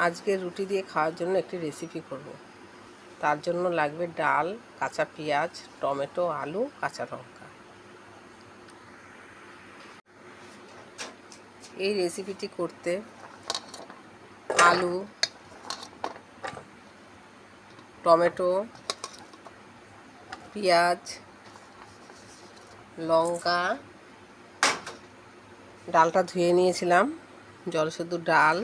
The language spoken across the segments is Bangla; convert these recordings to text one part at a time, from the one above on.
আজকে রুটি দিয়ে খাওয়ার জন্য একটি রেসিপি করব। তার জন্য লাগবে ডাল, কাঁচা পেঁয়াজ, টমেটো, আলু, কাঁচা লঙ্কা। এই রেসিপিটি করতে আলু, টমেটো, পেঁয়াজ, লঙ্কা, ডালটা ধুয়ে নিয়েছিলাম, জলসেদ্ধ ডাল,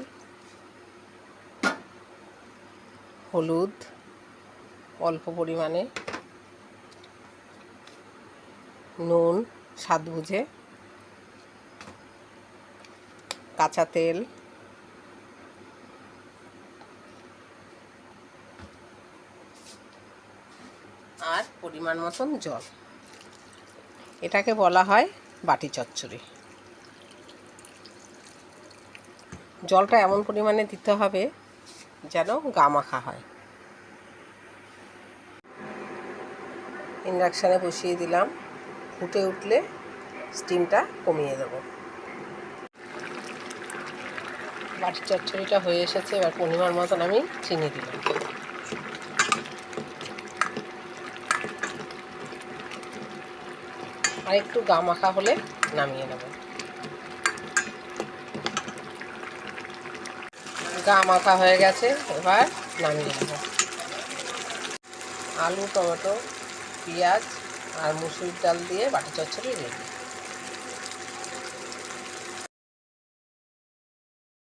হলুদ অল্প পরিমাণে, নুন স্বাদ বুঝে, কাঁচা তেল, আর পরিমাণ মতন জল। এটাকে বলা হয় বাটি চচ্চড়ি। জলটা এমন পরিমাণে দিতে হবে যেন গা মাখা হয়। ইন্ডাকশানে বসিয়ে দিলাম, ফুটে উঠলে স্টিমটা কমিয়ে দেব। বাটি চচ্চড়িটা হয়ে এসেছে, এবার পরিমাণ মতন আমি চিনি দিলাম। আর একটু গা মাখা হলে নামিয়ে নেব। গা মাখা হয়ে গেছে, এবার নামিয়ে নেব। আলু, টমেটো, পেঁয়াজ আর মুসুরির ডাল দিয়ে বাটি চচ্চড়ি রেডি।